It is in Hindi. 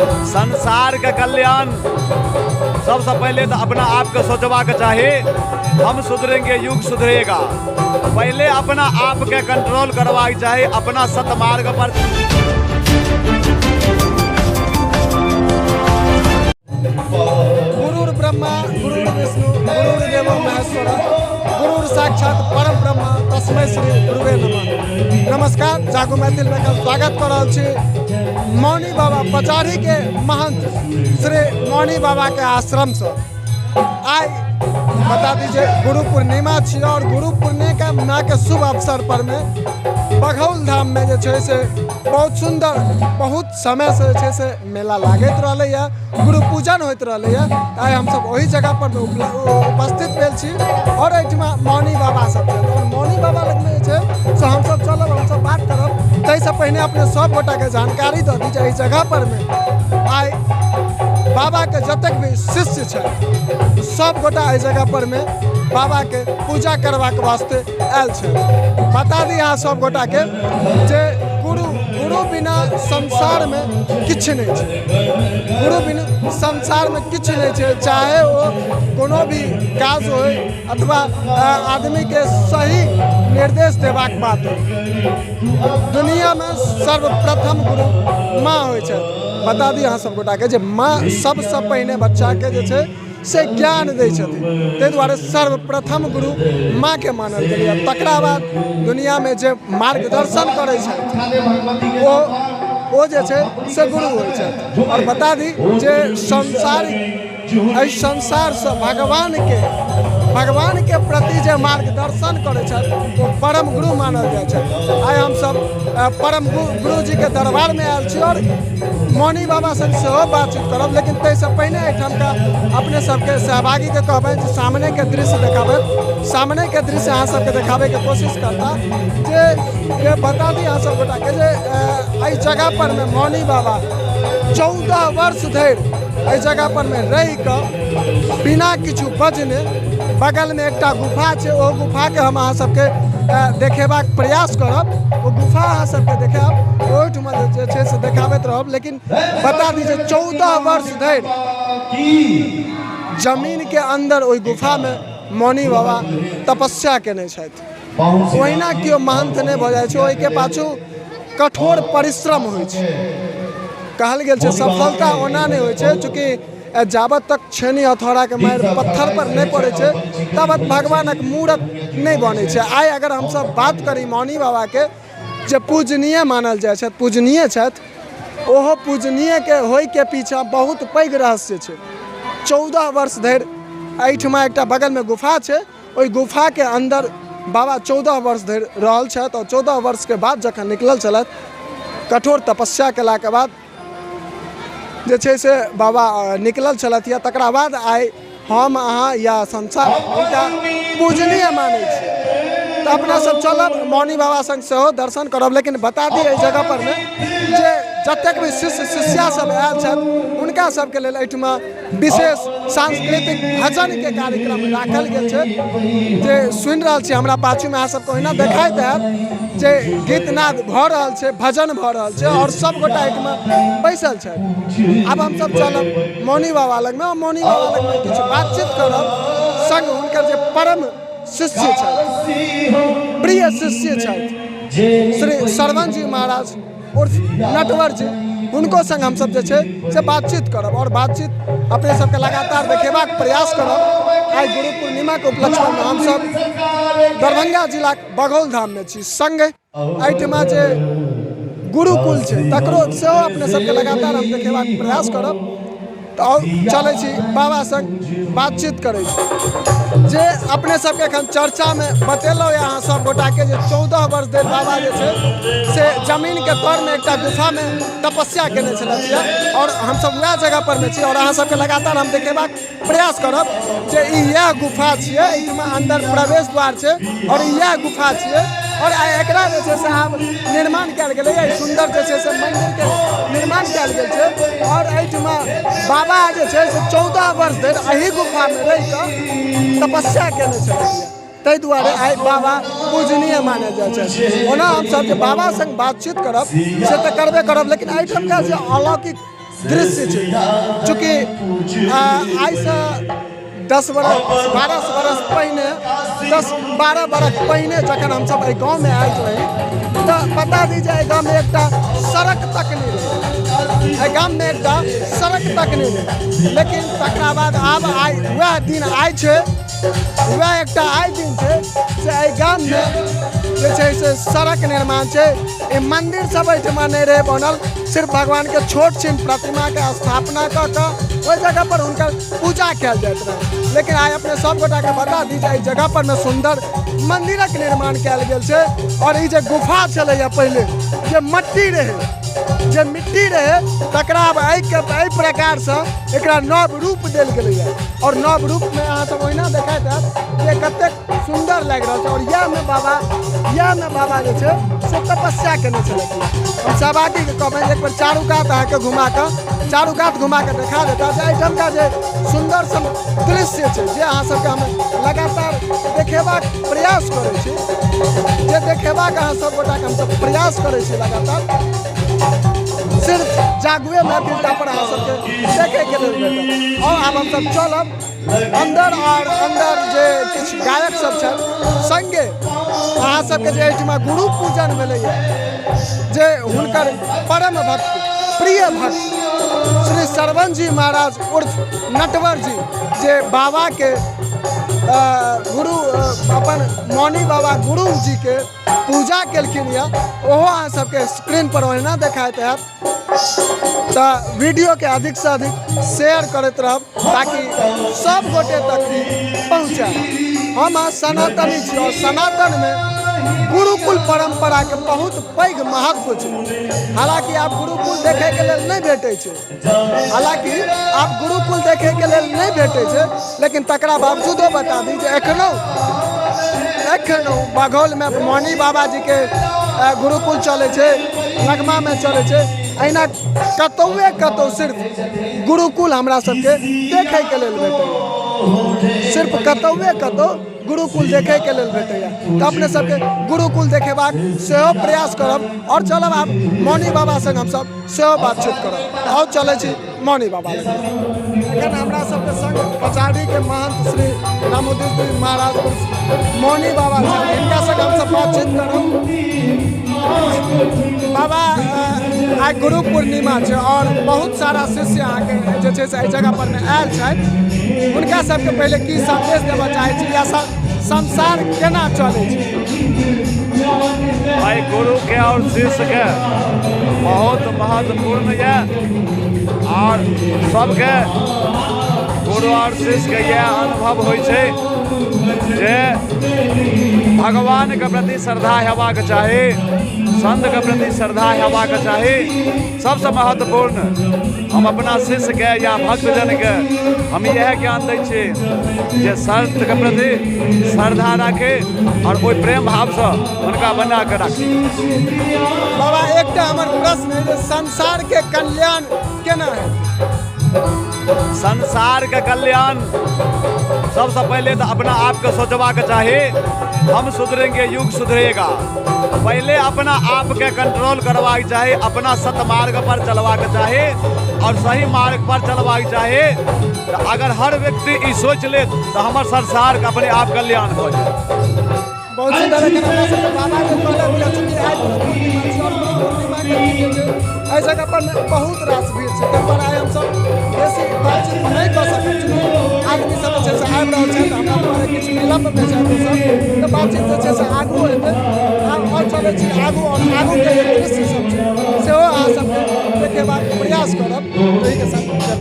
संसार के कल्याण सबसे पहले तो अपना आप के सोचवा के चाहे। हम सुधरेंगे युग सुधरेगा। पहले अपना आप के कंट्रोल करवा चाहे, अपना सतमार्ग पर। गुरुर् ब्रह्मा गुरुर्विष्णु गुरुर्देवो महेश्वरा गुरुर साक्षात परम ब्रह्म तस्मै श्री गुरुवे नमः। नमस्कार, जागो मैथिल में स्वागत कर रहल छी मौनी बाबा पचारी के महंत श्री मौनी बाबा के आश्रम से। आई बता दीजिए गुरु पूर्णिमा छी और गुरु पूर्णिमा के शुभ अवसर पर में बघौल धाम में से बहुत सुंदर बहुत समय से मेला लागत रहा, गुरु पूजन होत रहा। आई हम सब वही जगह पर उपस्थित भेल छी और एहिठमा मौनी बाबा सब मौनी बाबा लग में से हम सब चलब, हम सब बात करब। तैसे पहले अपने सब गोटा के जानकारी दे दीजिए इस जगह पर में आई बाबा के जतक भी शिष्य है सब गोटा इस जगह पर में बाबा के पूजा करवा के वास्ते आयल छे। बता दी यहाँ सब गोटा के जे गुरु बिना संसार में किछ नहीं है। गुरु बिना संसार में किछ नहीं है, चाहे वो कोनो भी काज हो अथवा आदमी के सही निर्देश देवाक बात हो। दुनिया में सर्वप्रथम गुरु माँ हो। बता दी यहाँ सब गोटा के जे माँ सबसे पहले बच्चा के जे से ज्ञान दै छथिन, ताहि दुआरे सर्वप्रथम गुरु माँ के मानल गेलै। तकरा बाद दुनिया में जे मार्गदर्शन करै छथि वो जे छै से गुरु होइ छथि। और बता दी जे संसार से भगवान के प्रति जे मार्गदर्शन करे छथि वो परम गुरु मानल जाइ छै। आइ हम सब परम गुरु जी के दरबार में आयल छी और मौनी बाबा से बातचीत करब। लेकिन तैसे पहले एहिठाम का अपने सबके सहभागी के कहबै जे सामने के दृश्य देखाबै, सामने के दृश्य अहाँ सबके देखाबै के कोशिश करता जे बता दी अहाँ सब गोटा के जे एहि जगह पर में मौनी बाबा 14 वर्ष धरि एहि जगह पर में रहि कऽ बिना किछु बजने बगल में एक गुफा है, वो गुफा के हम अहाँ सबके देखेबाक प्रयास करब। वो गुफा अहाँ सबके देखाब, ओहिठमा जे छै से देखाबैत रहब। लेकिन बता दीजिए 14 वर्ष धरि जमीन के अंदर ओहि गुफा में मौनी बाबा तपस्या केने छथि। ओहिना केओ महंत नहीं भऽ जाइ छै, ओहिके पाछू कठोर परिश्रम होइ छै। कहल गेल छै सफलता ओना नहीं होइ छै, चूँकि जाबत तक छेनी हथौड़ा के मार पत्थर पर नहीं पड़े छे तबत भगवानक मूर्त नहीं बने छे। आई अगर हम सब बात करी मौनी बाबा के जे पूजनीय मानल जाय छथि, पूजनीय छथि, ओहो पूजनीय के होय के पीछा बहुत पैघ रहस्य छे। 14 वर्ष धरि एहिठमा एकटा बगल में गुफा छे, ओहि गुफा के अंदर बाबा 14 वर्ष धरि रहल छथि और 14 वर्ष के बाद जखन निकलल छलथि, कठोर तपस्या केला के बाद जे छै से बाबा निकलल छलथि। तकरा बाद आइ हम अहाँ या संसार एकटा पूजनीय मानै छी। तो अपना सब चलब मौनी बाबा संग सेहो दर्शन करब। लेकिन बता दी एहि जगह पर में जे जतेक भी शिष्य शिष्या सब आयल छथि हुनका सबके लेल एहिठमा विशेष सांस्कृतिक भजन के कार्यक्रम राखल गेल छै, जे सुनि रहल छी हमरा पाछू में। अहाँ सबके ओहिना देखाइत हैत जे गीतनाद भऽ रहल छै, भजन भऽ रहल छै और सब गोटा एहिठमा बैसल छथि। अब हम सब चलब मौनी बाबा लग में, मौनी बाबा लग में किछु बातचीत करब संग हुनकर जे परम शिष्य छथि, प्रिय शिष्य छथि श्री श्रवण जी महाराज उर्फ नटवर जी, उनको संग हम सब जे छै से बातचीत करब और बातचीत अपने सबके लगातार देखेबाक प्रयास करब। आई गुरु पूर्णिमा के उपलक्ष्य में हम सब दरभंगा जिला बघौल धाम में छी। संगे एहिठमा जे गुरुकुल छै तकरो सेहो अपने सबके लगातार हम देखेबाक प्रयास करब। तो चले छी बाबा संग बातचीत करे जे अपने सबके एखन चर्चा में बतेलहुँ यहाँ सब गोटा के जे 14 वर्ष धरि बाबा जे छै से जमीन के तर में एकटा गुफा में तपस्या केने छलथि और हम सब वएह जगह पर में छी और अहाँ सबके लगातार हम देखेबाक प्रयास करब जे यह गुफा छियै, एहिठमा अंदर प्रवेश द्वार छै और यह गुफा छियै और एकरा जे छै से आब निर्माण कयल गेलै। सुंदर जे छै से मंदिर के निर्माण कयल गेल छै और एहिठमा बाबा जे छै से 14 वर्ष धरि एही गुफा में रहि कऽ तपस्या केने छलथि। ताहि दुआरे आई बाबा पूजनीय माने जाइ छै। ओना हम सब जे बाबा संग बातचीत करब से तऽ करबे करब, लेकिन एहिठाम का जे अलौकिक दृश्य छै। चूँकि आइसँ 10 बरस 12 बरस पहिने 10-12 बरस पहिने जखन हमसब एहि गाँवमे आयल रही तऽ बता दी जे एहि गाँवमे एकटा सड़क तक नहि रहै, एहि गाममे एकटा सड़क तक नहि रहै। लेकिन तकरा बाद आब आइ वएह दिन आइ छै, वएह एकटा आइ दिन छै से एहि गाममे जे छै से सड़क निर्माण छै। ई मन्दिर सब एहिठमा नहि रहै बनल, सिर्फ भगवानके छोट छिन प्रतिमाके स्थापना कऽ कऽ ओहि जगह पर हुनकर पूजा कयल जाइत रहै। लेकिन आइ अपने सब गोटाके बता दी जे एहि जगह पर में सुंदर मंदिरक निर्माण कयल गेल छै। और ई जे गुफा छलैया पहिले जे मिट्टी रहै तकरा अब एहि प्रकारसँ एकरा नव रूप देल गेलैया। और नव रूपमे अहाँ सब ओहिना देखाइत हैत जे कतेक सुंदर लागि रहल छै। और इएहमे बाबा जे छै से तपस्या केने छलखिन। हम सहभागी के कहबनि एक बेर चारू कात अहाँके घुमा कऽ देखा देता जे एहिठामका जे सुंदर सन दृश्य छै जे अहाँ सबके हम लगातार देखेबाक प्रयास करै छी, जे देखेबाक अहाँ सब गोटाके हमसब प्रयास करै छी लगातार। सिर्फ जागुए महफिलटा पर अहाँ सबके देखैके लेल भेटत। और आब हमसब चलब अंदर, और अंदर जे किछु गायक सब छथि संगे अहाँ सबके जे एहिठमा गुरु पूजन भेलैया, जे हुनकर परम भक्त प्रिय भक्त श्री श्रवण जी महाराज उर्फ नटवर जी जे बाबा के गुरु अपन मौनी बाबा गुरु जी के पूजा केलखिन यऽ, ओहो अहाँ सबके स्क्रीन पर ओहिना देखाइत हैत। तऽ वीडियो के अधिक से अधिक शेयर करैत रहब ताकि सब गोटे तक पहुँचे। हम सनातनी छी और सनातन में गुरुकुल परंपरा के बहुत पैघ महत्व छै। हालांकि आप गुरुकुल देखे के लेल नहीं भेटे छै, लेकिन तकरा बावजूदो बता दी जे एखनो बघौल में मौनी बाबा जी के गुरुकुल चले छै, लगमा में चले छै। अहिना कतौ सिर्फ गुरुकुल हमरा सबके देखे के लेल भेटैया, सिर्फ कतौ गुरुकुल देखे के लेल भेटैया। तऽ अपने सबके गुरुकुल देखेबाक सेहो प्रयास करब। और चलब आब मौनी बाबा संग हमसब सेहो बातचीत करब। और चलै छी मौनी बाबा लग। एखन हमरा सबके संग पछाड़ी के महंत श्री रामुद्दीन महाराज मौनी बाबा छथि, हिनका संग हमसब बातचीत करब। बाबा आइ गुरु पूर्णिमा छै और बहुत सारा शिष्य अहाँके जे छै से एहि जगह पर में आयल छथि, हुनका सबके पहले की संदेश देबऽ चाहै छी या संसार केना चलै छै? भाई गुरु के और शिष्य के बहुत महत्वपूर्ण है और सबके गुरु और शिष्य के यह अनुभव होइ छै जे भगवान के प्रति श्रद्धा हेबाक चाही, संत के प्रति श्रद्धा हेबाक चाही। सबसे महत्वपूर्ण हम अपना शिष्य के या भक्तजन के हम यह ज्ञान दै छी जे संत के प्रति श्रद्धा राखे और कोई प्रेम भाव से उनका बना के राखे। बाबा एकटा हमर प्रश्न है जे संसार के कल्याण केना है? संसार के कल्याण सबसे पहले तो अपना आप को सोचवा के चाहिए। हम सुधरेंगे युग सुधरेगा। पहले अपना आप के कंट्रोल करवाई चाहिए, अपना सतमार्ग पर चलवा के चाहिए और सही मार्ग पर चलवाई चाहिए। तो अगर हर व्यक्ति ये सोच ले तो हमारे संसार का अपने आप कल्याण हो जाए। बहुत सुंदर है कि बाबा के कहला बिना चुकी एहि जगह पर बहुत रास भीड़ छै, ताहि पर आइ हमसब बेसी बातचीत नहीं कर सकै छी। आदमी सब जे छै से आबि रहल छै, हमरा पर किछु विलम्ब में छै सब, तऽ बातचीत जे छै से आगू हेतै। और चलै छी आगू और आगू के दृश्य सब छै सेहो अहाँ सबके देखेबाक प्रयास करब। एहि के साथ